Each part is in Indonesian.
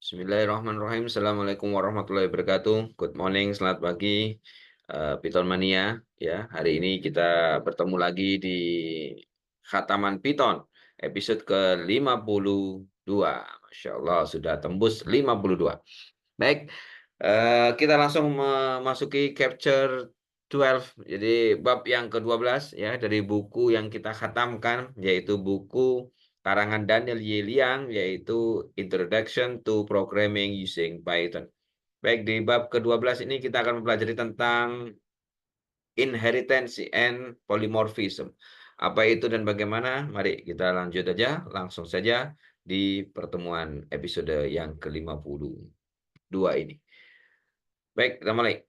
Bismillahirrahmanirrahim. Assalamualaikum warahmatullahi wabarakatuh. Good morning, selamat pagi, Python Mania. Ya, hari ini kita bertemu lagi di Khataman Python, episode ke-52. Masya Allah, sudah tembus 52. Baik, kita langsung memasuki Capture 12, jadi bab yang ke-12 ya dari buku yang kita khatamkan, yaitu buku karangan Daniel Y. Liang, yaitu Introduction to Programming Using Python. Baik, di bab ke-12 ini kita akan mempelajari tentang inheritance and polymorphism. Apa itu dan bagaimana? Mari kita lanjut aja, langsung saja di pertemuan episode yang ke-52 ini. Baik, kita mulai.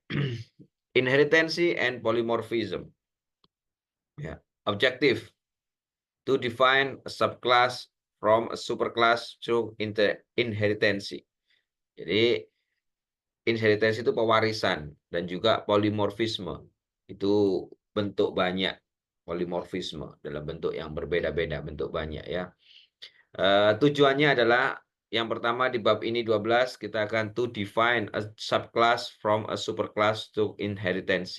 Inheritance and polymorphism. Ya, objective to define a subclass from a superclass through inheritance. Jadi inheritance itu pewarisan dan juga polymorphisme. Itu bentuk banyak, polymorphisme dalam bentuk yang berbeda-beda, bentuk banyak ya. Tujuannya adalah yang pertama di bab ini 12 kita akan to define a subclass from a superclass to inheritance.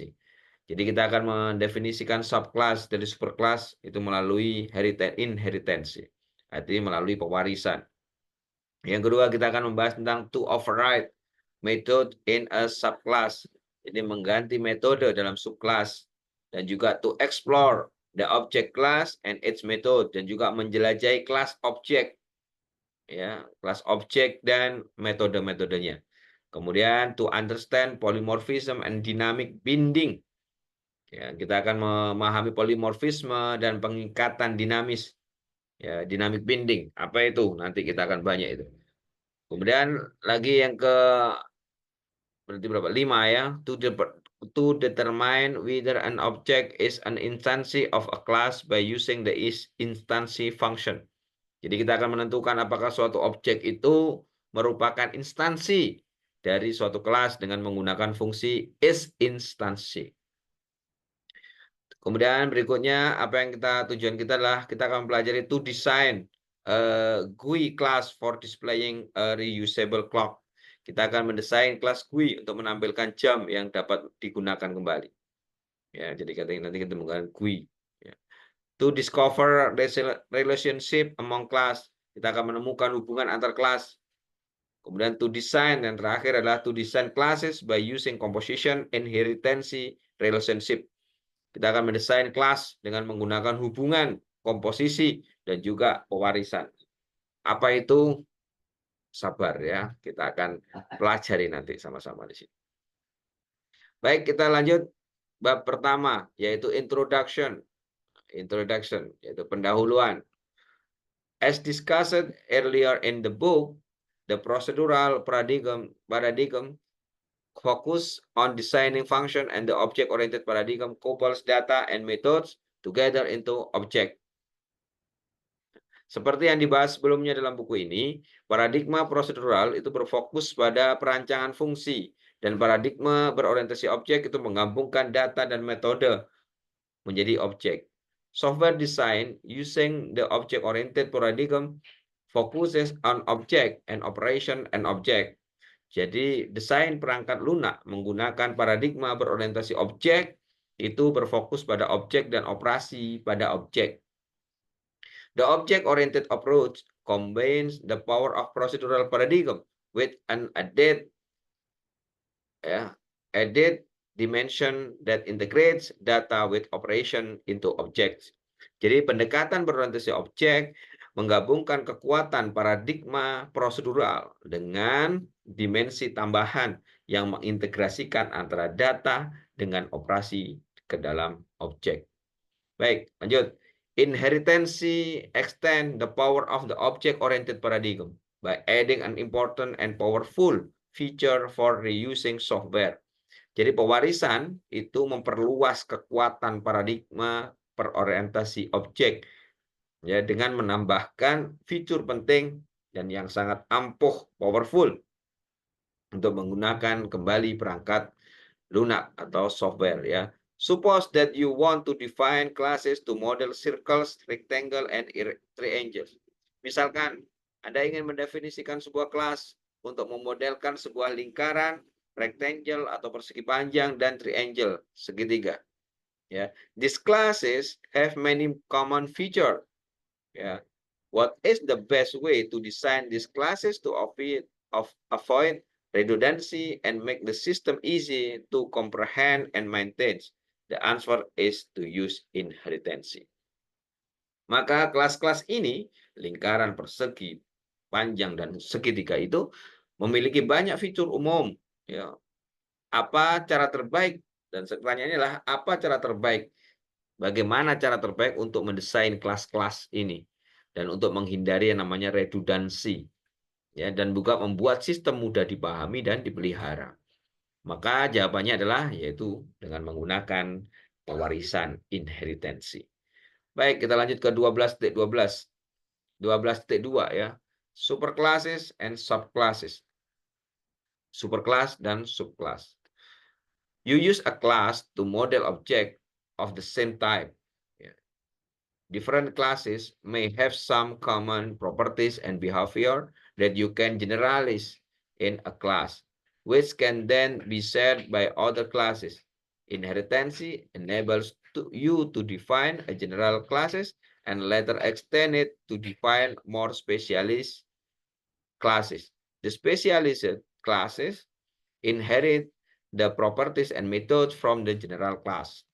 Jadi kita akan mendefinisikan subclass dari superclass itu melalui inheritance. Artinya melalui pewarisan. Yang kedua kita akan membahas tentang to override method in a subclass. Jadi mengganti metode dalam subclass. Dan juga to explore the object class and its method. Dan juga menjelajahi kelas objek. Ya, kelas objek dan metode-metodenya. Kemudian to understand polymorphism and dynamic binding. Ya, kita akan memahami polimorfisme dan pengikatan dinamis. Ya, dynamic binding. Apa itu? Nanti kita akan banyak itu. Kemudian lagi yang ke berarti berapa? 5 ya. To determine whether an object is an instance of a class by using the instance function. Jadi kita akan menentukan apakah suatu objek itu merupakan instansi dari suatu kelas dengan menggunakan fungsi isInstancy. Kemudian berikutnya tujuan kita adalah kita akan mempelajari to design GUI class for displaying a reusable clock. Kita akan mendesain kelas GUI untuk menampilkan jam yang dapat digunakan kembali. Ya, jadi nanti kita menggunakan GUI. Ya. To discover relationship among class. Kita akan menemukan hubungan antar kelas. Kemudian to design, dan terakhir adalah to design classes by using composition, inheritance, relationship. Kita akan mendesain kelas dengan menggunakan hubungan, komposisi, dan juga pewarisan. Apa itu? Sabar ya, kita akan pelajari nanti sama-sama di sini. Baik, kita lanjut bab pertama, yaitu introduction. Introduction, yaitu pendahuluan. As discussed earlier in the book, the procedural paradigm focus on designing function, and the object-oriented paradigm couples data and methods together into object. Seperti yang dibahas sebelumnya dalam buku ini, paradigma prosedural itu berfokus pada perancangan fungsi, dan paradigma berorientasi objek itu menggabungkan data dan metode menjadi objek. Software design using the object-oriented paradigm focuses on object and operation and object. Jadi desain perangkat lunak menggunakan paradigma berorientasi objek itu berfokus pada objek dan operasi pada objek. The object-oriented approach combines the power of procedural paradigm with an added dimension that integrates data with operation into objects. Jadi pendekatan berorientasi objek menggabungkan kekuatan paradigma prosedural dengan dimensi tambahan yang mengintegrasikan antara data dengan operasi ke dalam objek. Baik, lanjut. Inheritance extend the power of the object-oriented paradigm by adding an important and powerful feature for reusing software. Jadi pewarisan itu memperluas kekuatan paradigma berorientasi objek ya dengan menambahkan fitur penting dan yang sangat ampuh, powerful untuk menggunakan kembali perangkat lunak atau software ya. Suppose that you want to define classes to model circles, rectangle, and triangles. Misalkan Anda ingin mendefinisikan sebuah kelas untuk memodelkan sebuah lingkaran, rectangle atau persegi panjang, dan triangle, segitiga. Ya, these classes have many common feature. Ya, what is the best way to design these classes to avoid redundancy and make the system easy to comprehend and maintain? The answer is to use inheritance. Maka kelas-kelas ini, lingkaran, persegi, panjang, dan segitiga itu memiliki banyak fitur umum. Ya, apa cara terbaik? Dan pertanyaannya adalah apa cara terbaik? Bagaimana cara terbaik untuk mendesain kelas-kelas ini dan untuk menghindari yang namanya redundansi, ya, dan juga membuat sistem mudah dipahami dan dipelihara. Maka jawabannya adalah yaitu dengan menggunakan pewarisan inheritansi. Baik, kita lanjut ke 12.12. 12.2 ya. Superclasses and subclasses. Superclass dan subclass. You use a class to model object of the same type. Different classes may have some common properties and behavior that you can generalize in a class, which can then be shared by other classes. Inheritance enables you to define a general classes and later extend it to define more specialist classes. The specialized classes inherit the properties and methods from the general class.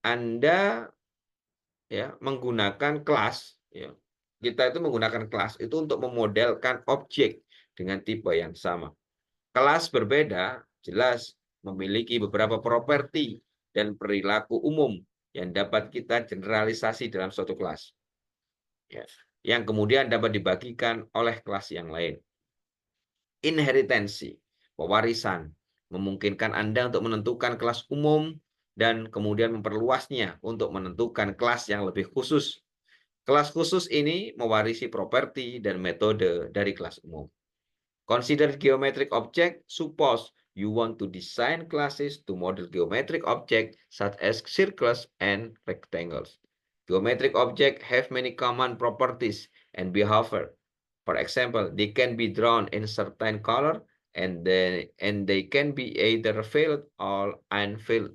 Anda ya menggunakan kelas, ya. Kita itu menggunakan kelas itu untuk memodelkan objek dengan tipe yang sama. Kelas berbeda jelas memiliki beberapa properti dan perilaku umum yang dapat kita generalisasi dalam suatu kelas. Ya, yang kemudian dapat dibagikan oleh kelas yang lain. Inheritansi, pewarisan, memungkinkan Anda untuk menentukan kelas umum dan kemudian memperluasnya untuk menentukan kelas yang lebih khusus. Kelas khusus ini mewarisi properti dan metode dari kelas umum. Consider geometric object. Suppose you want to design classes to model geometric objects such as circles and rectangles. Geometric objects have many common properties and behavior. For example, they can be drawn in certain color and they can be either filled or unfilled.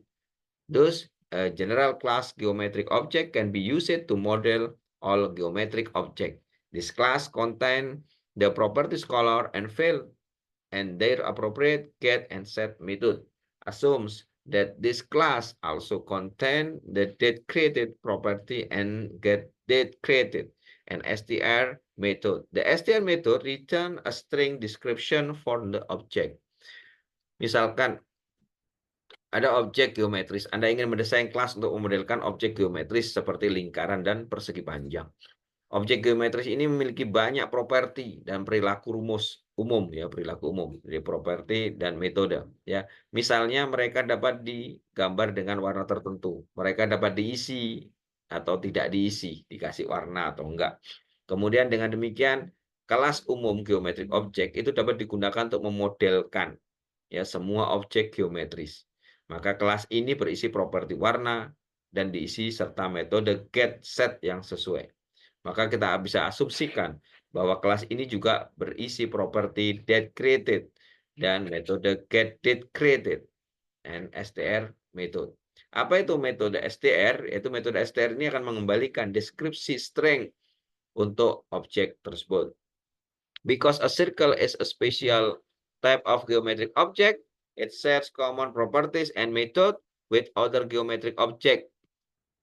Thus, a general class geometric object can be used to model all geometric objects. This class contains the properties color and fill, and their appropriate get and set method assumes that this class also contains the date created property and get date created and str method. The str method return a string description for the object. Misalkan ada objek geometris, Anda ingin mendesain kelas untuk memodelkan objek geometris seperti lingkaran dan persegi panjang. Objek geometris ini memiliki banyak properti dan perilaku rumus umum, ya, perilaku umum, jadi properti dan metode, ya. Misalnya mereka dapat digambar dengan warna tertentu, mereka dapat diisi atau tidak diisi, dikasih warna atau enggak. Kemudian dengan demikian kelas umum geometrik objek itu dapat digunakan untuk memodelkan, ya, semua objek geometris. Maka kelas ini berisi properti warna dan diisi serta metode get set yang sesuai. Maka kita bisa asumsikan bahwa kelas ini juga berisi properti date created dan metode get date created and str method. Apa itu metode str? Yaitu metode str ini akan mengembalikan deskripsi string untuk objek tersebut. Because a circle is a special type of geometric object, it shares common properties and method with other geometric objects.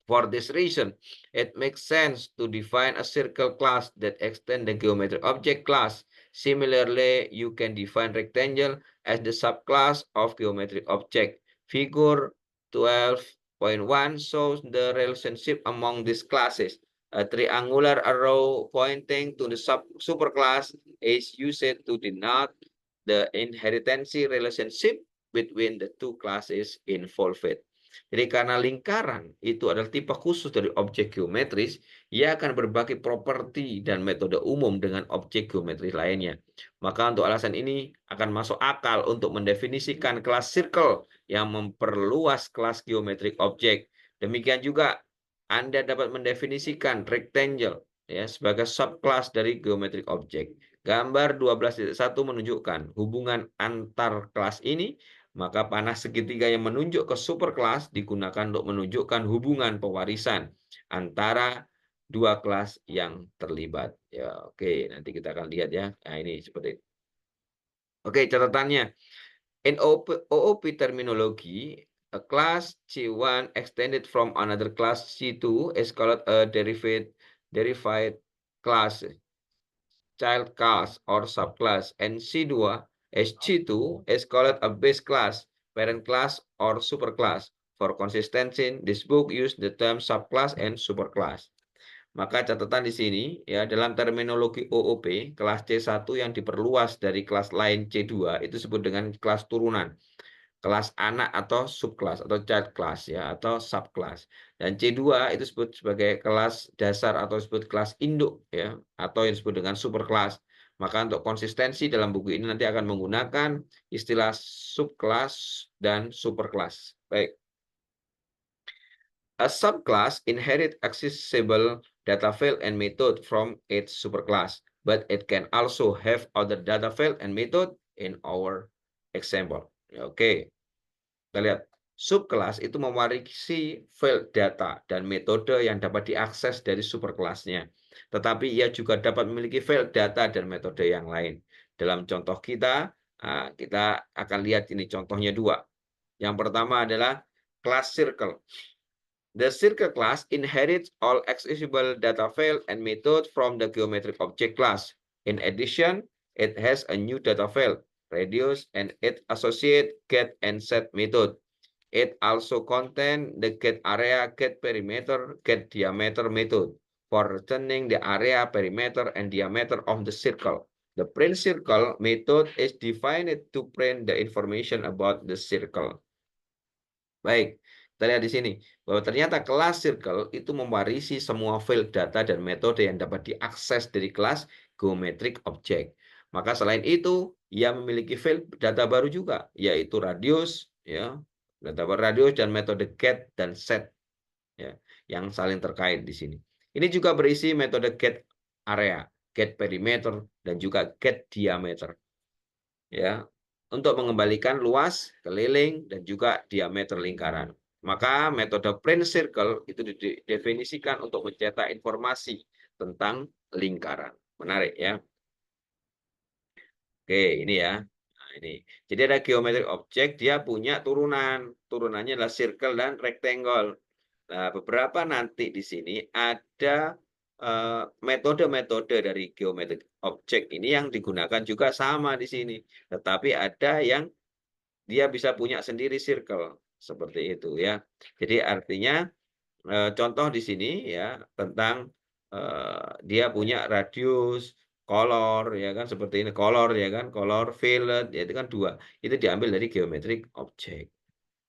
For this reason, it makes sense to define a circle class that extends the geometric object class. Similarly, you can define rectangle as the subclass of geometric object. Figure 12.1 shows the relationship among these classes. A triangular arrow pointing to the superclass is used to denote the inheritance relationship between the two classes involved. Jadi karena lingkaran itu adalah tipe khusus dari objek geometris, ia akan berbagi properti dan metode umum dengan objek geometris lainnya. Maka untuk alasan ini akan masuk akal untuk mendefinisikan kelas circle yang memperluas kelas geometrik objek. Demikian juga Anda dapat mendefinisikan rectangle, ya, sebagai subclass dari geometrik objek. Gambar 12.1 menunjukkan hubungan antar kelas ini, maka panah segitiga yang menunjuk ke superkelas digunakan untuk menunjukkan hubungan pewarisan antara dua kelas yang terlibat. Ya, oke, nanti kita akan lihat ya. Nah, ini seperti itu. Oke, catatannya. In OOP terminology, a class C1 extended from another class C2 is called a derived class, child class or subclass, and C2 is called a base class, parent class, or superclass. For consistency, this book use the term subclass and superclass. Maka catatan di sini ya, dalam terminologi OOP, kelas C1 yang diperluas dari kelas lain C2 itu disebut dengan kelas turunan, kelas anak atau subkelas atau child class ya, atau subkelas. Dan C2 itu disebut sebagai kelas dasar atau disebut kelas induk ya, atau yang disebut dengan superkelas. Maka untuk konsistensi dalam buku ini nanti akan menggunakan istilah subkelas dan superkelas. Baik. A subclass inherit accessible data field and method from its superclass, but it can also have other data field and method in our example. Oke, kita lihat. Subkelas itu mewarisi file data dan metode yang dapat diakses dari superkelasnya. Tetapi ia juga dapat memiliki file data dan metode yang lain. Dalam contoh kita, kita akan lihat ini contohnya dua. Yang pertama adalah class circle. The circle class inherits all accessible data file and method from the geometric object class. In addition, it has a new data file, radius, and its associate get and set method. It also contains the get area, get perimeter, get diameter method for returning the area, perimeter, and diameter of the circle. The print circle method is defined to print the information about the circle. Baik, kita lihat di sini bahwa ternyata kelas circle itu mewarisi semua file data dan metode yang dapat diakses dari kelas geometric object. Maka selain itu, ia memiliki file data baru juga, yaitu radius, ya, data radius dan metode get dan set, ya, yang saling terkait di sini. Ini juga berisi metode get area, get perimeter, dan juga get diameter, ya, untuk mengembalikan luas, keliling, dan juga diameter lingkaran. Maka metode print circle itu didefinisikan untuk mencetak informasi tentang lingkaran. Menarik ya. Oke, ini ya. Nah, ini. Jadi ada geometric object, dia punya turunan. Turunannya adalah circle dan rectangle. Nah, beberapa nanti di sini ada metode-metode dari geometric object ini yang digunakan juga sama di sini. Tetapi ada yang dia bisa punya sendiri circle seperti itu ya. Jadi artinya contoh di sini ya tentang dia punya radius, color ya kan seperti ini, color ya kan, color, fillet ya itu kan dua. Itu diambil dari geometric object.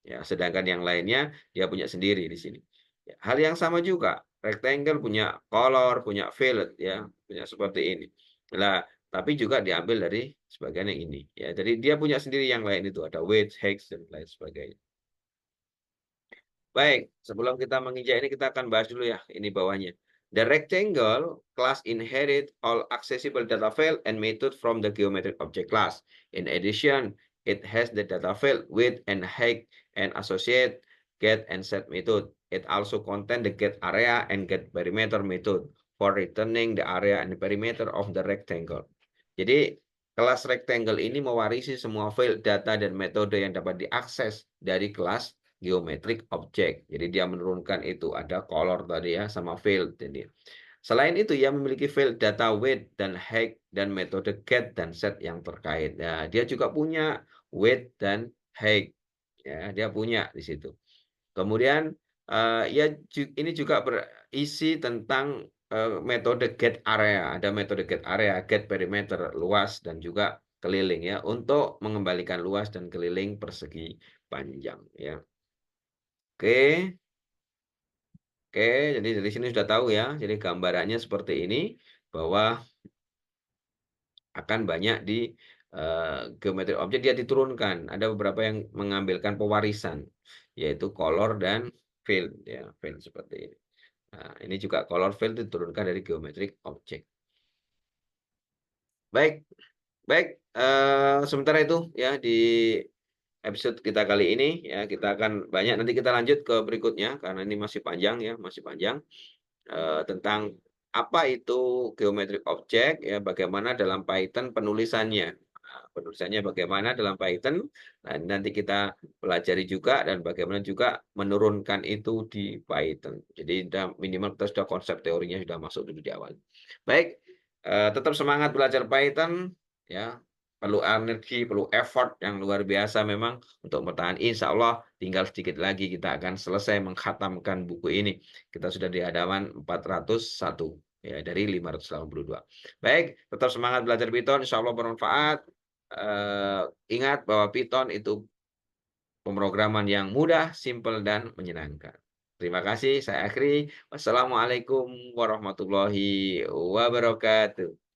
Ya, sedangkan yang lainnya dia punya sendiri di sini. Ya, hal yang sama juga, rectangle punya color, punya fillet ya, punya seperti ini. Nah, tapi juga diambil dari sebagian yang ini ya. Jadi dia punya sendiri yang lain itu ada width, height dan lain sebagainya. Baik, sebelum kita menginjak ini kita akan bahas dulu ya ini bawahnya. The rectangle class inherit all accessible data file and method from the geometric object class. In addition, it has the data file width and height and associate get and set method. It also contains the get area and get perimeter method for returning the area and the perimeter of the rectangle. Jadi kelas rectangle ini mewarisi semua file data dan metode yang dapat diakses dari kelas geometric object. Jadi dia menurunkan itu ada color tadi ya sama field. Jadi selain itu ia memiliki field data width dan height dan metode get dan set yang terkait. Nah, dia juga punya width dan height. Ya, dia punya di situ. Kemudian ya ini juga berisi tentang metode get area. Ada metode get area, get perimeter, luas dan juga keliling ya untuk mengembalikan luas dan keliling persegi panjang ya. Oke. Oke, jadi dari sini sudah tahu ya. Jadi gambarannya seperti ini bahwa akan banyak di geometri objek dia diturunkan. Ada beberapa yang mengambilkan pewarisan yaitu color dan field ya, field seperti ini. Nah, ini juga color field diturunkan dari geometric object. Baik baik, sementara itu ya di episode kita kali ini ya, kita akan banyak nanti kita lanjut ke berikutnya karena ini masih panjang ya, masih panjang. Tentang apa itu geometric object ya, bagaimana dalam Python penulisannya. Nah, penulisannya bagaimana dalam Python, nah nanti kita pelajari juga dan bagaimana juga menurunkan itu di Python. Jadi minimal kita sudah konsep teorinya sudah masuk dulu di awal. Baik, tetap semangat belajar Python ya. Perlu energi, perlu effort yang luar biasa memang untuk bertahan. Insya Allah tinggal sedikit lagi kita akan selesai mengkhatamkan buku ini. Kita sudah di halaman 401 ya dari 582. Baik, tetap semangat belajar Python, insya Allah bermanfaat. Ingat bahwa Python itu pemrograman yang mudah, simpel, dan menyenangkan. Terima kasih, saya akhiri. Wassalamualaikum warahmatullahi wabarakatuh.